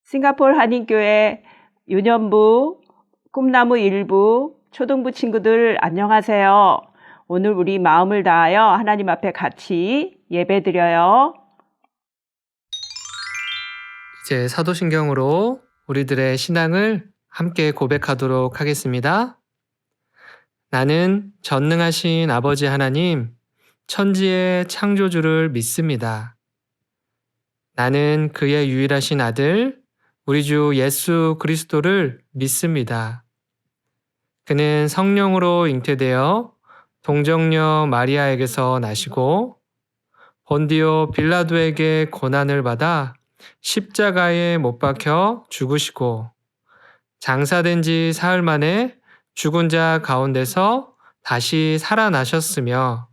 싱가포르 한인교회 유년부, 꿈나무 일부, 초등부 친구들 안녕하세요. 오늘 우리 마음을 다하여 하나님 앞에 같이 예배드려요. 이제 사도신경으로 우리들의 신앙을 함께 고백하도록 하겠습니다. 나는 전능하신 아버지 하나님, 천지의 창조주를 믿습니다. 나는 그의 유일하신 아들, 우리 주 예수 그리스도를 믿습니다. 그는 성령으로 잉태되어 동정녀 마리아에게서 나시고 본디오 빌라도에게 고난을 받아 십자가에 못 박혀 죽으시고 장사된 지 사흘 만에 죽은 자 가운데서 다시 살아나셨으며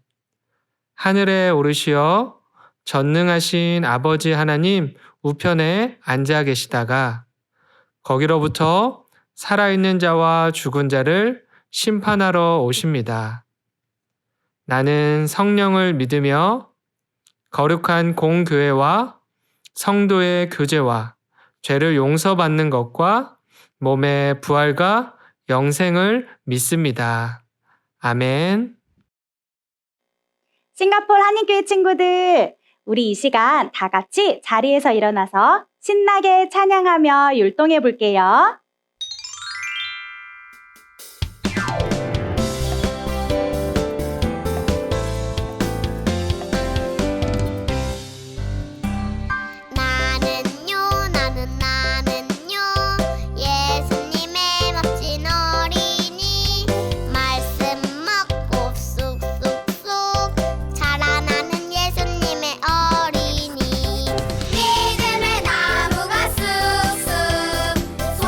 하늘에 오르시어 전능하신 아버지 하나님 우편에 앉아 계시다가 거기로부터 살아있는 자와 죽은 자를 심판하러 오십니다. 나는 성령을 믿으며 거룩한 공교회와 성도의 교제와 죄를 용서받는 것과 몸의 부활과 영생을 믿습니다. 아멘. 싱가포르 한인교회 친구들, 우리 이 시간 다 같이 자리에서 일어나서 신나게 찬양하며 율동해 볼게요. 나는요 예수님의 멋진 어린이 말씀 먹고 쑥쑥쑥 자라나는 예수님의 어린이 믿음의 나무가 쑥쑥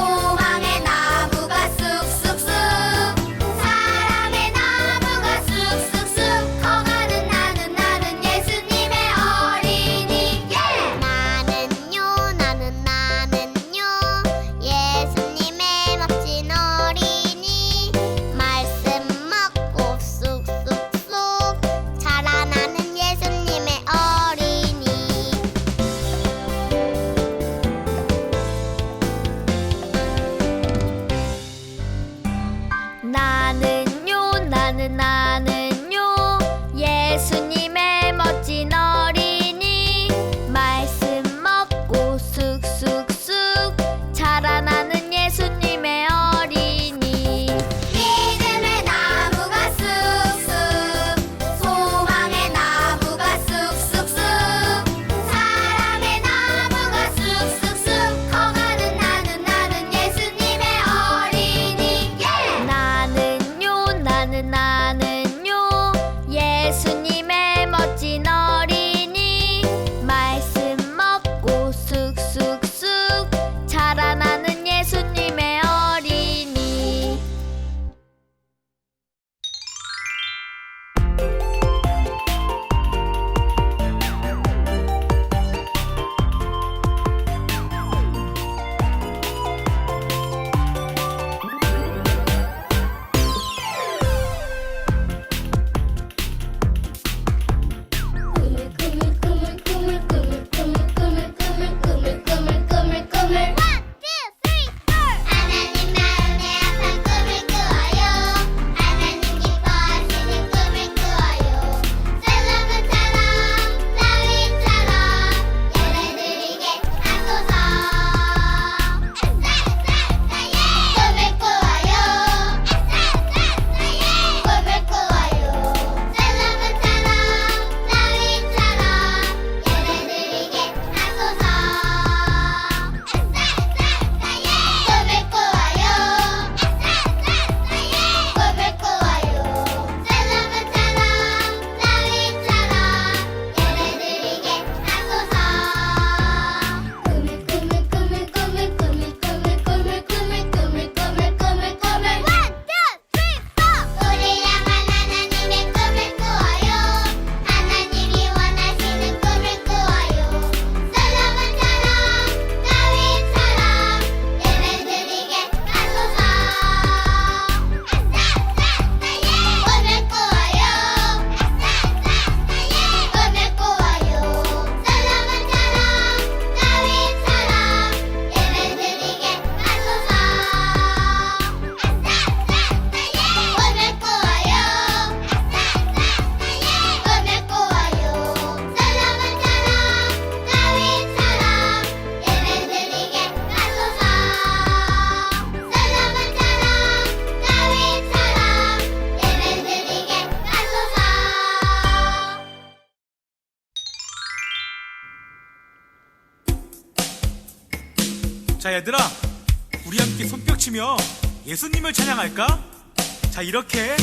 자, 얘들아, 우리 함께 손뼉 치며 예수님을 찬양할까? 자, 이렇게.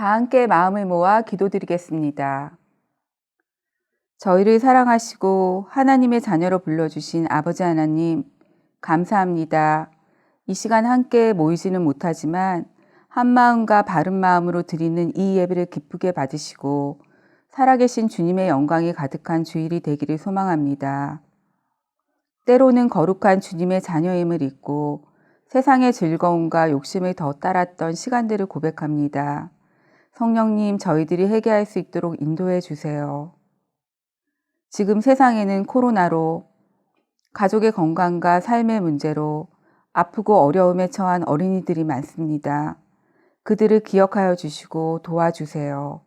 다 함께 마음을 모아 기도드리겠습니다. 저희를 사랑하시고 하나님의 자녀로 불러주신 아버지 하나님, 감사합니다. 이 시간 함께 모이지는 못하지만 한 마음과 바른 마음으로 드리는 이 예배를 기쁘게 받으시고 살아계신 주님의 영광이 가득한 주일이 되기를 소망합니다. 때로는 거룩한 주님의 자녀임을 잊고 세상의 즐거움과 욕심을 더 따랐던 시간들을 고백합니다. 성령님, 저희들이 회개할 수 있도록 인도해 주세요. 지금 세상에는 코로나로 가족의 건강과 삶의 문제로 아프고 어려움에 처한 어린이들이 많습니다. 그들을 기억하여 주시고 도와주세요.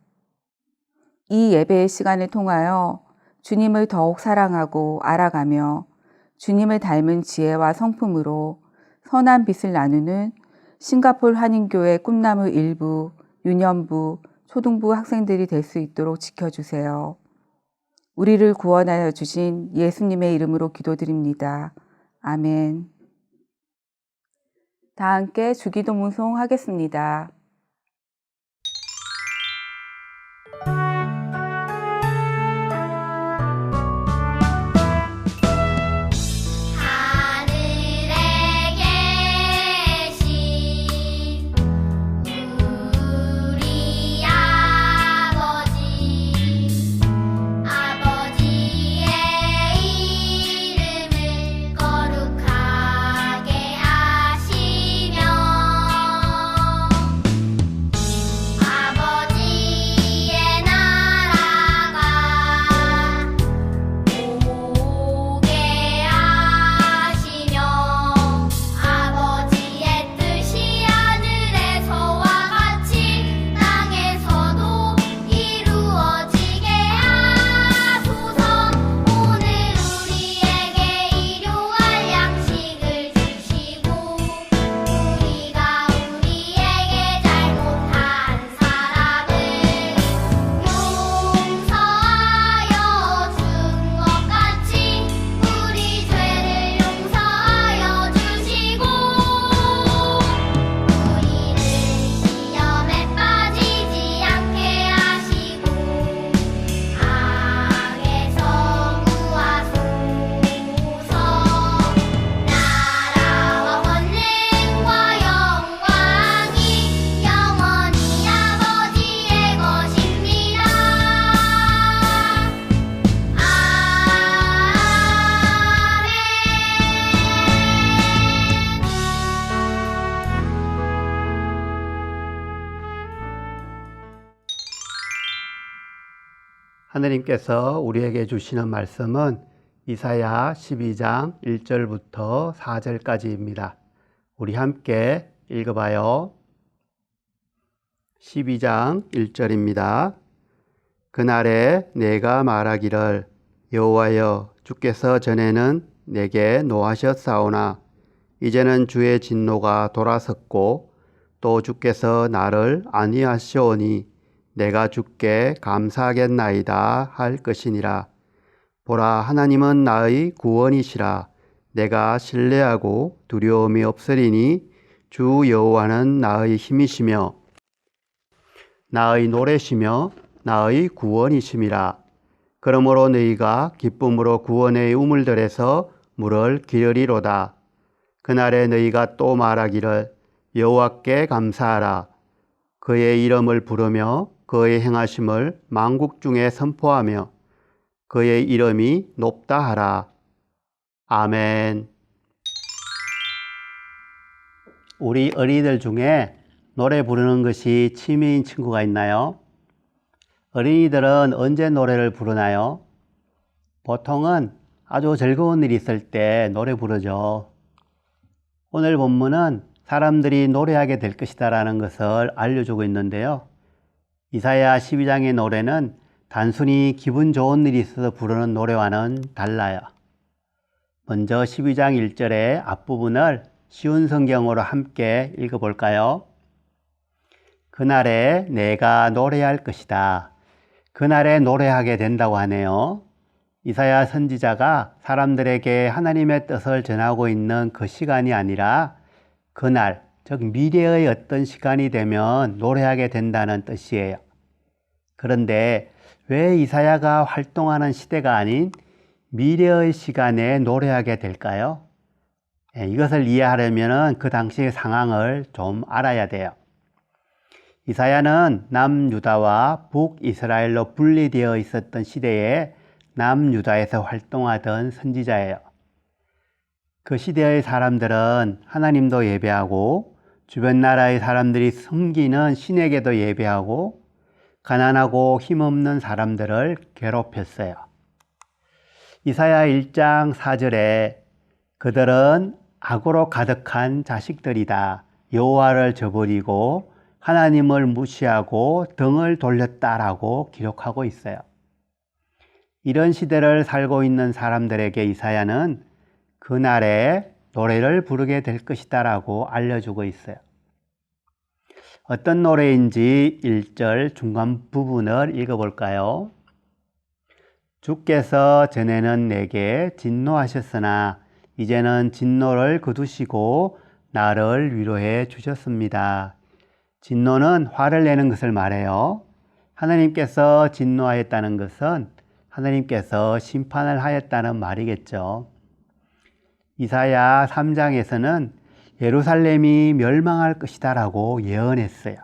이 예배의 시간을 통하여 주님을 더욱 사랑하고 알아가며 주님을 닮은 지혜와 성품으로 선한 빛을 나누는 싱가포르 한인교회 꿈나무 일부, 유년부, 초등부 학생들이 될 수 있도록 지켜주세요. 우리를 구원하여 주신 예수님의 이름으로 기도드립니다. 아멘. 다 함께 주기도 문송하겠습니다. 아버지의 하느님께서 우리에게 주시는 말씀은 이사야 12장 1절부터 4절까지입니다. 우리 함께 읽어봐요. 12장 1절입니다. 그날에 내가 말하기를 여호와여 주께서 전에는 내게 노하셨사오나 이제는 주의 진노가 돌아섰고 또 주께서 나를 안위하시오니 내가 주께 감사하겠나이다 할 것이니라. 보라 하나님은 나의 구원이시라. 내가 신뢰하고 두려움이 없으리니 주 여호와는 나의 힘이시며 나의 노래시며 나의 구원이심이라. 그러므로 너희가 기쁨으로 구원의 우물들에서 물을 기르리로다. 그날에 너희가 또 말하기를 여호와께 감사하라. 그의 이름을 부르며 그의 행하심을 만국 중에 선포하며 그의 이름이 높다 하라. 아멘. 우리 어린이들 중에 노래 부르는 것이 취미인 친구가 있나요? 어린이들은 언제 노래를 부르나요? 보통은 아주 즐거운 일이 있을 때 노래 부르죠. 오늘 본문은 사람들이 노래하게 될 것이다 라는 것을 알려주고 있는데요. 이사야 12장의 노래는 단순히 기분 좋은 일이 있어서 부르는 노래와는 달라요. 먼저 12장 1절의 앞부분을 쉬운 성경으로 함께 읽어볼까요? 그날에 내가 노래할 것이다. 그날에 노래하게 된다고 하네요. 이사야 선지자가 사람들에게 하나님의 뜻을 전하고 있는 그 시간이 아니라 그날, 즉 미래의 어떤 시간이 되면 노래하게 된다는 뜻이에요. 그런데 왜 이사야가 활동하는 시대가 아닌 미래의 시간에 노래하게 될까요? 이것을 이해하려면 그 당시의 상황을 좀 알아야 돼요. 이사야는 남유다와 북이스라엘로 분리되어 있었던 시대에 남유다에서 활동하던 선지자예요. 그 시대의 사람들은 하나님도 예배하고 주변 나라의 사람들이 섬기는 신에게도 예배하고 가난하고 힘없는 사람들을 괴롭혔어요. 이사야 1장 4절에 그들은 악으로 가득한 자식들이다. 여호와를 저버리고 하나님을 무시하고 등을 돌렸다라고 기록하고 있어요. 이런 시대를 살고 있는 사람들에게 이사야는 그날에 노래를 부르게 될 것이다라고 알려주고 있어요. 어떤 노래인지 1절 중간 부분을 읽어볼까요? 주께서 전에는 내게 진노하셨으나 이제는 진노를 거두시고 나를 위로해 주셨습니다. 진노는 화를 내는 것을 말해요. 하나님께서 진노하였다는 것은 하나님께서 심판을 하였다는 말이겠죠. 이사야 3장에서는 예루살렘이 멸망할 것이다 라고 예언했어요.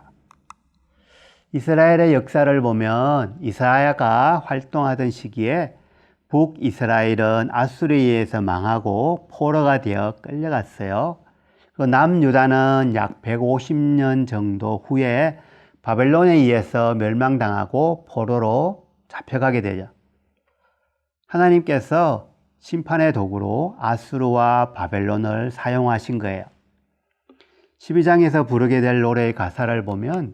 이스라엘의 역사를 보면 이사야가 활동하던 시기에 북이스라엘은 아수르에서 망하고 포로가 되어 끌려갔어요. 남유다는 약 150년 정도 후에 바벨론에 의해서 멸망당하고 포로로 잡혀가게 되죠. 하나님께서 심판의 도구로 아수르와 바벨론을 사용하신 거예요. 12장에서 부르게 될 노래의 가사를 보면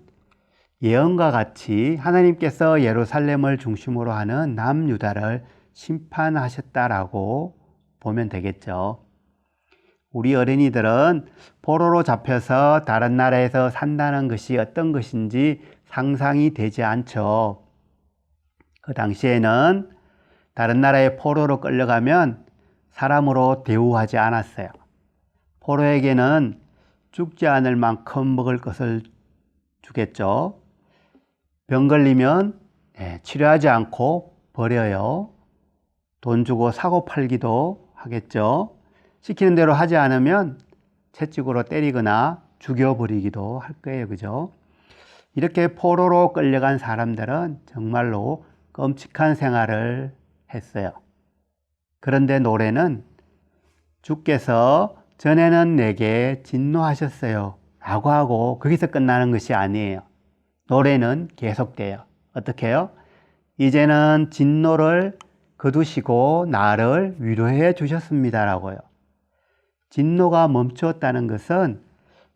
예언과 같이 하나님께서 예루살렘을 중심으로 하는 남유다를 심판하셨다라고 보면 되겠죠. 우리 어린이들은 포로로 잡혀서 다른 나라에서 산다는 것이 어떤 것인지 상상이 되지 않죠. 그 당시에는 다른 나라의 포로로 끌려가면 사람으로 대우하지 않았어요. 포로에게는 죽지 않을 만큼 먹을 것을 주겠죠. 병 걸리면 치료하지 않고 버려요. 돈 주고 사고 팔기도 하겠죠. 시키는 대로 하지 않으면 채찍으로 때리거나 죽여버리기도 할 거예요. 그죠? 이렇게 포로로 끌려간 사람들은 정말로 끔찍한 생활을 했어요. 그런데 노래는 주께서 전에는 내게 진노하셨어요 라고 하고 거기서 끝나는 것이 아니에요. 노래는 계속돼요. 어떻게 해요? 이제는 진노를 거두시고 나를 위로해 주셨습니다라고요. 진노가 멈추었다는 것은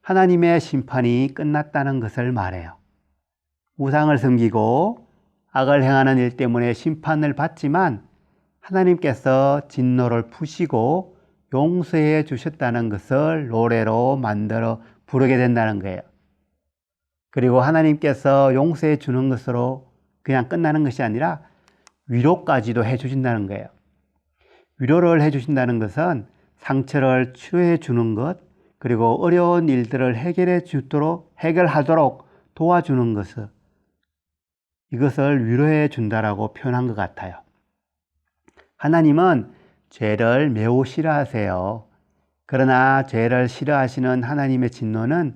하나님의 심판이 끝났다는 것을 말해요. 우상을 섬기고 악을 행하는 일 때문에 심판을 받지만 하나님께서 진노를 푸시고 용서해 주셨다는 것을 노래로 만들어 부르게 된다는 거예요. 그리고 하나님께서 용서해 주는 것으로 그냥 끝나는 것이 아니라 위로까지도 해 주신다는 거예요. 위로를 해 주신다는 것은 상처를 치료해 주는 것, 그리고 어려운 일들을 해결하도록 도와주는 것을, 이것을 위로해 준다라고 표현한 것 같아요. 하나님은 죄를 매우 싫어하세요. 그러나 죄를 싫어하시는 하나님의 진노는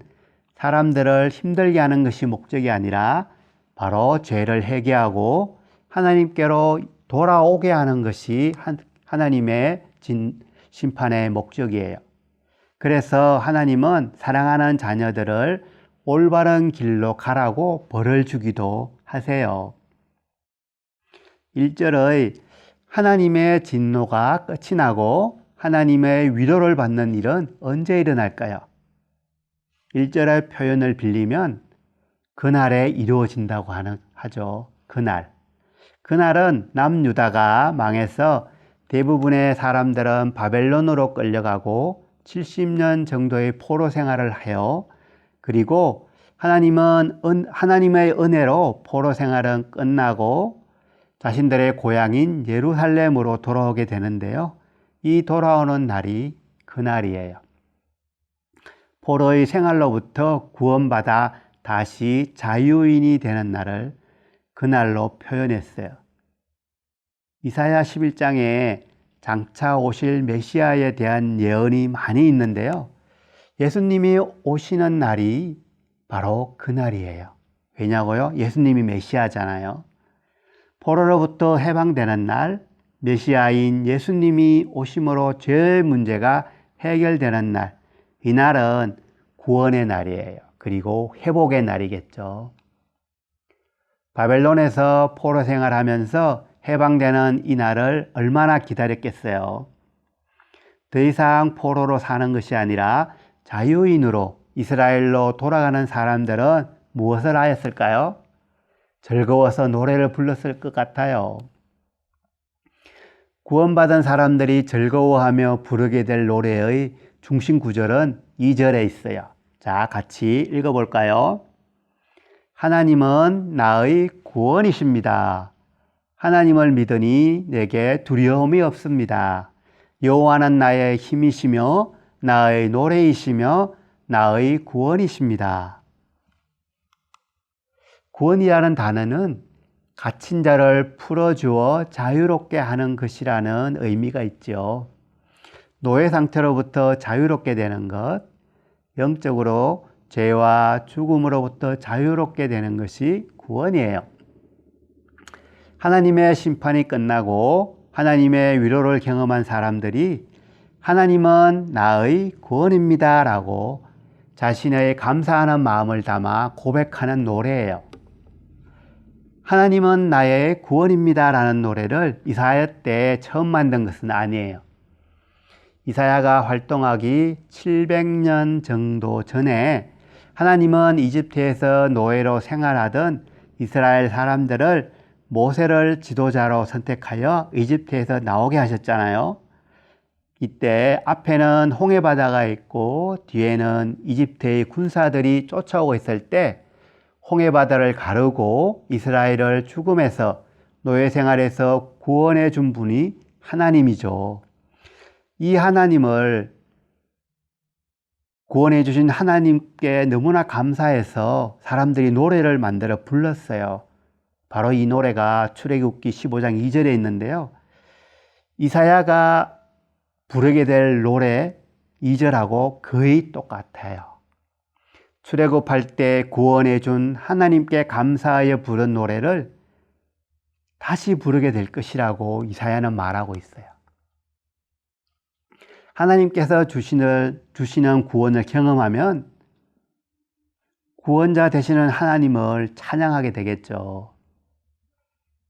사람들을 힘들게 하는 것이 목적이 아니라 바로 죄를 회개하고 하나님께로 돌아오게 하는 것이 하나님의 심판의 목적이에요. 그래서 하나님은 사랑하는 자녀들을 올바른 길로 가라고 벌을 주기도 하세요. 1절의 하나님의 진노가 끝이 나고 하나님의 위로를 받는 일은 언제 일어날까요? 1절의 표현을 빌리면 그날에 이루어진다고 하죠. 그날은 남유다가 망해서 대부분의 사람들은 바벨론으로 끌려가고 70년 정도의 포로 생활을 해요. 그리고 하나님의 은혜로 포로 생활은 끝나고 자신들의 고향인 예루살렘으로 돌아오게 되는데요. 이 돌아오는 날이 그날이에요. 포로의 생활로부터 구원받아 다시 자유인이 되는 날을 그날로 표현했어요. 이사야 11장에 장차 오실 메시아에 대한 예언이 많이 있는데요. 예수님이 오시는 날이 바로 그날이에요. 왜냐고요? 예수님이 메시아잖아요. 포로로부터 해방되는 날, 메시아인 예수님이 오심으로 죄의 문제가 해결되는 날, 이 날은 구원의 날이에요. 그리고 회복의 날이겠죠. 바벨론에서 포로 생활하면서 해방되는 이 날을 얼마나 기다렸겠어요. 더 이상 포로로 사는 것이 아니라 자유인으로 이스라엘로 돌아가는 사람들은 무엇을 하였을까요? 즐거워서 노래를 불렀을 것 같아요. 구원받은 사람들이 즐거워하며 부르게 될 노래의 중심 구절은 2절에 있어요. 자, 같이 읽어볼까요? 하나님은 나의 구원이십니다. 하나님을 믿으니 내게 두려움이 없습니다. 여호와는 나의 힘이시며 나의 노래이시며 나의 구원이십니다. 구원이라는 단어는 갇힌 자를 풀어주어 자유롭게 하는 것이라는 의미가 있죠. 노예 상태로부터 자유롭게 되는 것, 영적으로 죄와 죽음으로부터 자유롭게 되는 것이 구원이에요. 하나님의 심판이 끝나고 하나님의 위로를 경험한 사람들이 하나님은 나의 구원입니다 라고 자신의 감사하는 마음을 담아 고백하는 노래예요. 하나님은 나의 구원입니다 라는 노래를 이사야 때 처음 만든 것은 아니에요. 이사야가 활동하기 700년 정도 전에 하나님은 이집트에서 노예로 생활하던 이스라엘 사람들을 모세를 지도자로 선택하여 이집트에서 나오게 하셨잖아요. 이때 앞에는 홍해바다가 있고 뒤에는 이집트의 군사들이 쫓아오고 있을 때 홍해바다를 가르고 이스라엘을 죽음에서 노예 생활에서 구원해 준 분이 하나님이죠. 이 하나님을 구원해 주신 하나님께 너무나 감사해서 사람들이 노래를 만들어 불렀어요. 바로 이 노래가 출애굽기 15장 2절에 있는데요. 이사야가 부르게 될 노래 2절하고 거의 똑같아요. 출애굽할 때 구원해 준 하나님께 감사하여 부른 노래를 다시 부르게 될 것이라고 이사야는 말하고 있어요. 하나님께서 주시는 구원을 경험하면 구원자 되시는 하나님을 찬양하게 되겠죠.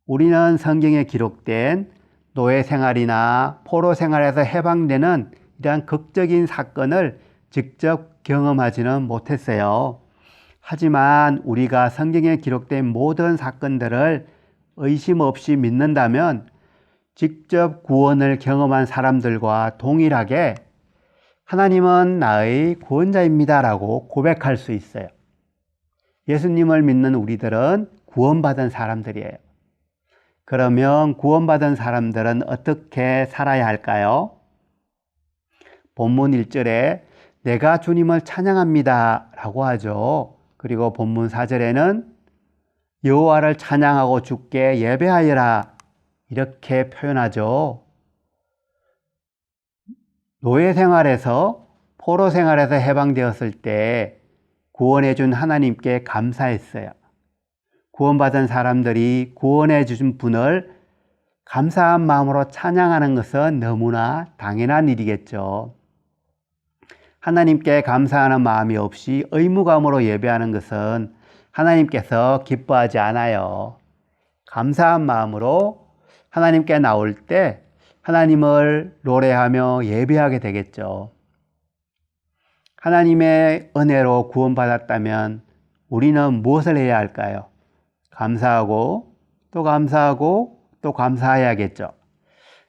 우리는 성경에 기록된 노예 생활이나 포로 생활에서 해방되는 이러한 극적인 사건을 직접 경험하지는 못했어요. 하지만 우리가 성경에 기록된 모든 사건들을 의심 없이 믿는다면 직접 구원을 경험한 사람들과 동일하게 하나님은 나의 구원자입니다 라고 고백할 수 있어요. 예수님을 믿는 우리들은 구원받은 사람들이에요. 그러면 구원받은 사람들은 어떻게 살아야 할까요? 본문 1절에 내가 주님을 찬양합니다 라고 하죠. 그리고 본문 4절에는 여호와를 찬양하고 주께 예배하여라 이렇게 표현하죠. 노예 생활에서 포로 생활에서 해방되었을 때 구원해 준 하나님께 감사했어요. 구원받은 사람들이 구원해 주신 분을 감사한 마음으로 찬양하는 것은 너무나 당연한 일이겠죠. 하나님께 감사하는 마음이 없이 의무감으로 예배하는 것은 하나님께서 기뻐하지 않아요. 감사한 마음으로 하나님께 나올 때 하나님을 노래하며 예배하게 되겠죠. 하나님의 은혜로 구원받았다면 우리는 무엇을 해야 할까요? 감사하고 또 감사하고 또 감사해야겠죠.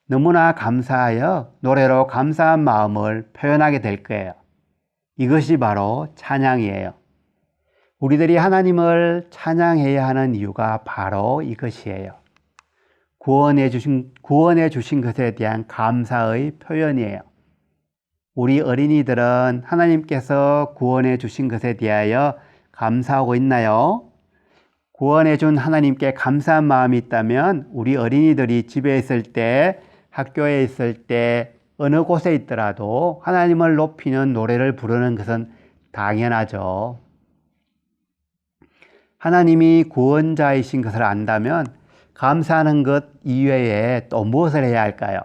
너무나 감사하여 노래로 감사한 마음을 표현하게 될 거예요. 이것이 바로 찬양이에요. 우리들이 하나님을 찬양해야 하는 이유가 바로 이것이에요. 구원해 주신 것에 대한 감사의 표현이에요. 우리 어린이들은 하나님께서 구원해 주신 것에 대하여 감사하고 있나요? 구원해 준 하나님께 감사한 마음이 있다면 우리 어린이들이 집에 있을 때, 학교에 있을 때, 어느 곳에 있더라도 하나님을 높이는 노래를 부르는 것은 당연하죠. 하나님이 구원자이신 것을 안다면 감사하는 것 이외에 또 무엇을 해야 할까요?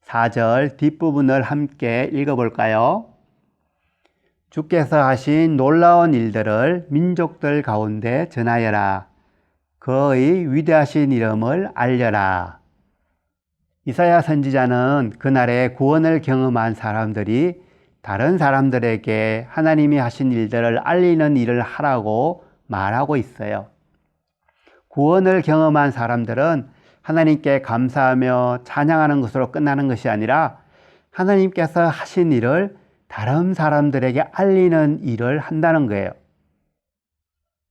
4절 뒷부분을 함께 읽어볼까요? 주께서 하신 놀라운 일들을 민족들 가운데 전하여라. 그의 위대하신 이름을 알려라. 이사야 선지자는 그날의 구원을 경험한 사람들이 다른 사람들에게 하나님이 하신 일들을 알리는 일을 하라고 말하고 있어요. 구원을 경험한 사람들은 하나님께 감사하며 찬양하는 것으로 끝나는 것이 아니라 하나님께서 하신 일을 다른 사람들에게 알리는 일을 한다는 거예요.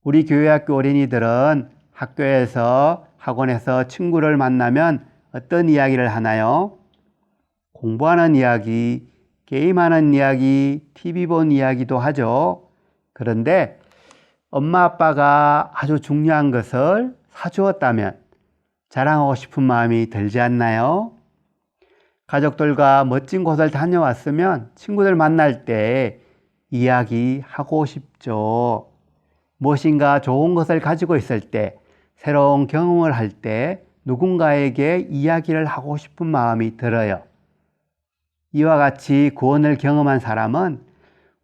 우리 교회학교 어린이들은 학교에서 학원에서 친구를 만나면 어떤 이야기를 하나요? 공부하는 이야기, 게임하는 이야기, TV 본 이야기도 하죠. 그런데 엄마 아빠가 아주 중요한 것을 사주었다면 자랑하고 싶은 마음이 들지 않나요? 가족들과 멋진 곳을 다녀왔으면 친구들 만날 때 이야기하고 싶죠. 무엇인가 좋은 것을 가지고 있을 때, 새로운 경험을 할 때 누군가에게 이야기를 하고 싶은 마음이 들어요. 이와 같이 구원을 경험한 사람은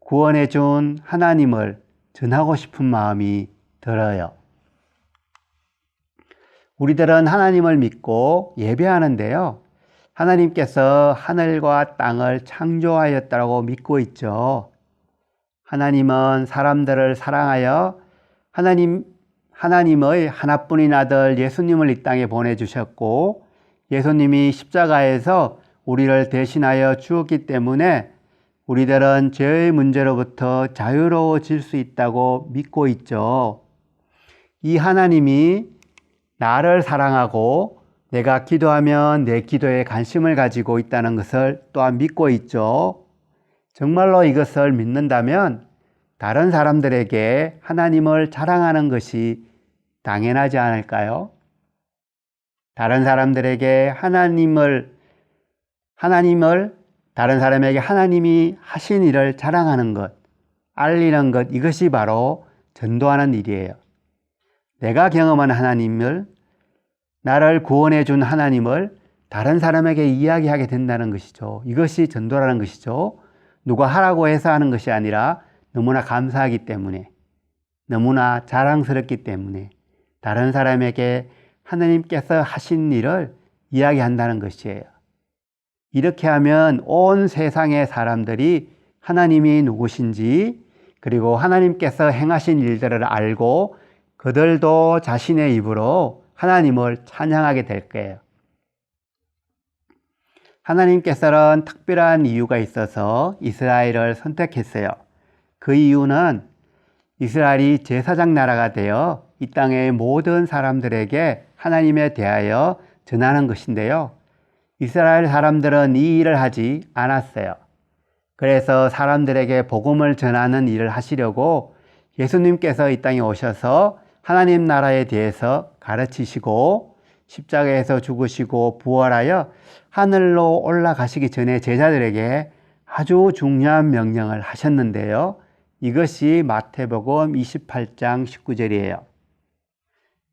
구원해 준 하나님을 전하고 싶은 마음이 들어요. 우리들은 하나님을 믿고 예배하는데요. 하나님께서 하늘과 땅을 창조하였다고 믿고 있죠. 하나님은 사람들을 사랑하여 하나님의 하나뿐인 아들 예수님을 이 땅에 보내주셨고 예수님이 십자가에서 우리를 대신하여 주었기 때문에 우리들은 죄의 문제로부터 자유로워질 수 있다고 믿고 있죠. 이 하나님이 나를 사랑하고 내가 기도하면 내 기도에 관심을 가지고 있다는 것을 또한 믿고 있죠. 정말로 이것을 믿는다면 다른 사람들에게 하나님을 자랑하는 것이 당연하지 않을까요? 다른 사람들에게 다른 사람에게 하나님이 하신 일을 자랑하는 것, 알리는 것, 이것이 바로 전도하는 일이에요. 내가 경험한 하나님을, 나를 구원해 준 하나님을 다른 사람에게 이야기하게 된다는 것이죠. 이것이 전도라는 것이죠. 누가 하라고 해서 하는 것이 아니라 너무나 감사하기 때문에, 너무나 자랑스럽기 때문에 다른 사람에게 하나님께서 하신 일을 이야기한다는 것이에요. 이렇게 하면 온 세상의 사람들이 하나님이 누구신지 그리고 하나님께서 행하신 일들을 알고 그들도 자신의 입으로 하나님을 찬양하게 될 거예요. 하나님께서는 특별한 이유가 있어서 이스라엘을 선택했어요. 그 이유는 이스라엘이 제사장 나라가 되어 이 땅의 모든 사람들에게 하나님에 대하여 전하는 것인데요. 이스라엘 사람들은 이 일을 하지 않았어요. 그래서 사람들에게 복음을 전하는 일을 하시려고 예수님께서 이 땅에 오셔서 하나님 나라에 대해서 가르치시고 십자가에서 죽으시고 부활하여 하늘로 올라가시기 전에 제자들에게 아주 중요한 명령을 하셨는데요. 이것이 마태복음 28장 19절이에요.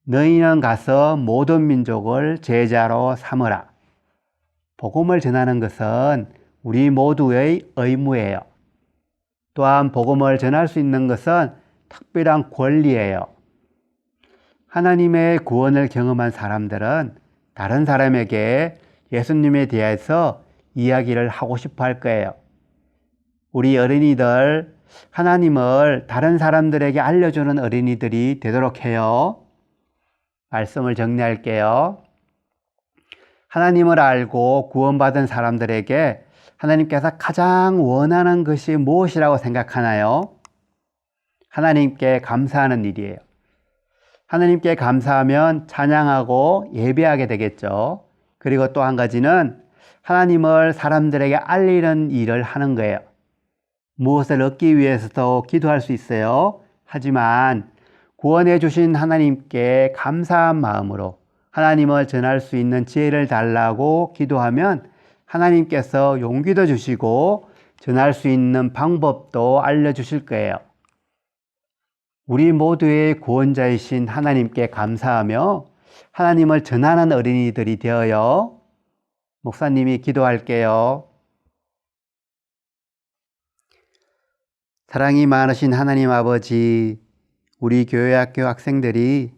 너희는 가서 모든 민족을 제자로 삼으라. 복음을 전하는 것은 우리 모두의 의무예요. 또한 복음을 전할 수 있는 것은 특별한 권리예요. 하나님의 구원을 경험한 사람들은 다른 사람에게 예수님에 대해서 이야기를 하고 싶어 할 거예요. 우리 어린이들 하나님을 다른 사람들에게 알려주는 어린이들이 되도록 해요. 말씀을 정리할게요. 하나님을 알고 구원받은 사람들에게 하나님께서 가장 원하는 것이 무엇이라고 생각하나요? 하나님께 감사하는 일이에요. 하나님께 감사하면 찬양하고 예배하게 되겠죠. 그리고 또 한 가지는 하나님을 사람들에게 알리는 일을 하는 거예요. 무엇을 얻기 위해서도 기도할 수 있어요. 하지만 구원해 주신 하나님께 감사한 마음으로 하나님을 전할 수 있는 지혜를 달라고 기도하면 하나님께서 용기도 주시고 전할 수 있는 방법도 알려주실 거예요. 우리 모두의 구원자이신 하나님께 감사하며 하나님을 전하는 어린이들이 되어요. 목사님이 기도할게요. 사랑이 많으신 하나님 아버지, 우리 교회학교 학생들이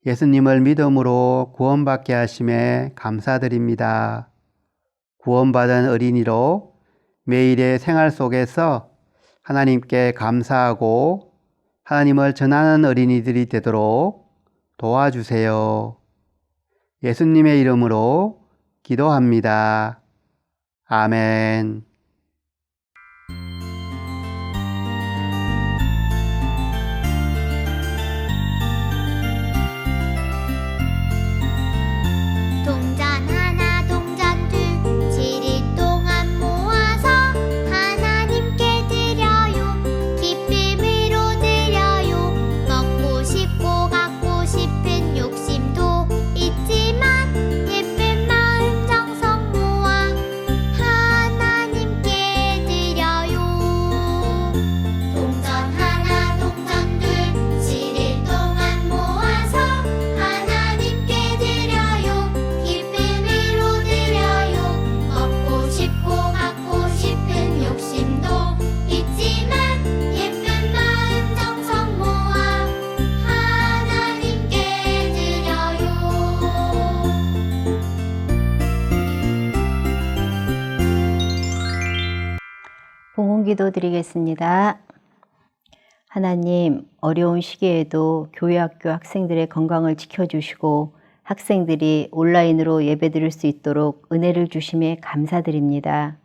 예수님을 믿음으로 구원받게 하심에 감사드립니다. 구원받은 어린이로 매일의 생활 속에서 하나님께 감사하고 하나님을 전하는 어린이들이 되도록 도와주세요. 예수님의 이름으로 기도합니다. 아멘. 동전 하나 동전 둘 7일 동안 모아서 하나님께 드려요. 기쁨으로 드려요. 먹고 싶고 갖고 싶은 욕심도 있지만 예쁜 마음 정성 모아 하나님께 드려요. 동전 하나 동전 둘 7일 동안 모아서 하나님께 드려요. 기쁨으로 드려요. 먹고 싶고 갖고 싶은 욕심도 있지만 예쁜 마음 정성 모아 하나님께 드려요. 봉헌기도 드리겠습니다. 하나님, 어려운 시기에도 교회학교 학생들의 건강을 지켜주시고 학생들이 온라인으로 예배드릴 수 있도록 은혜를 주심에 감사드립니다.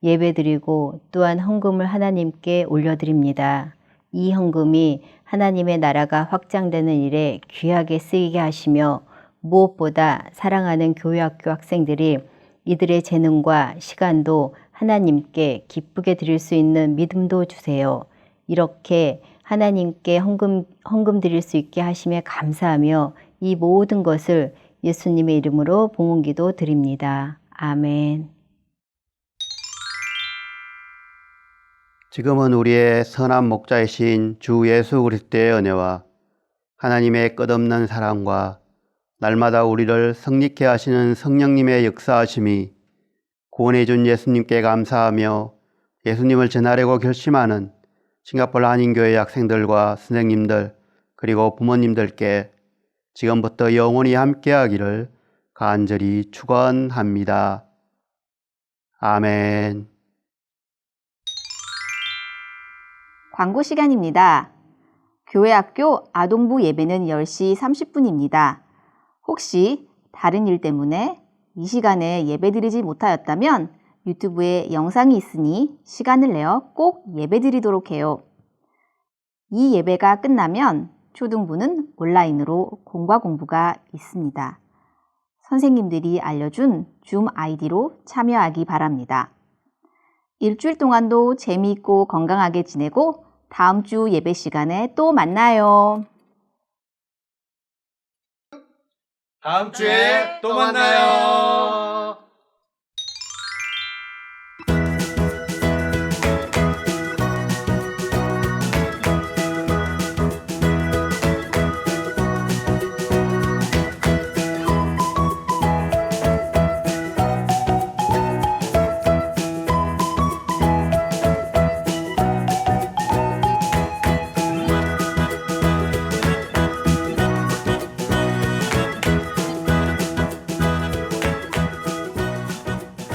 예배드리고 또한 헌금을 하나님께 올려드립니다. 이 헌금이 하나님의 나라가 확장되는 일에 귀하게 쓰이게 하시며 무엇보다 사랑하는 교회학교 학생들이 이들의 재능과 시간도 하나님께 기쁘게 드릴 수 있는 믿음도 주세요. 이렇게 하나님께 헌금 드릴 수 있게 하심에 감사하며 이 모든 것을 예수님의 이름으로 봉헌기도 드립니다. 아멘. 지금은 우리의 선한 목자이신 주 예수 그리스도의 은혜와 하나님의 끝없는 사랑과 날마다 우리를 성립케 하시는 성령님의 역사하심이 구원해 준 예수님께 감사하며 예수님을 전하려고 결심하는 싱가포르 한인교회 학생들과 선생님들 그리고 부모님들께 지금부터 영원히 함께하기를 간절히 축원합니다. 아멘. 광고 시간입니다. 교회학교 아동부 예배는 10시 30분입니다. 혹시 다른 일 때문에 이 시간에 예배드리지 못하였다면 유튜브에 영상이 있으니 시간을 내어 꼭 예배드리도록 해요. 이 예배가 끝나면 초등부는 온라인으로 공과 공부가 있습니다. 선생님들이 알려준 줌 아이디로 참여하기 바랍니다. 일주일 동안도 재미있고 건강하게 지내고 다음 주 예배 시간에 또 만나요. 다음 주에 또 만나요.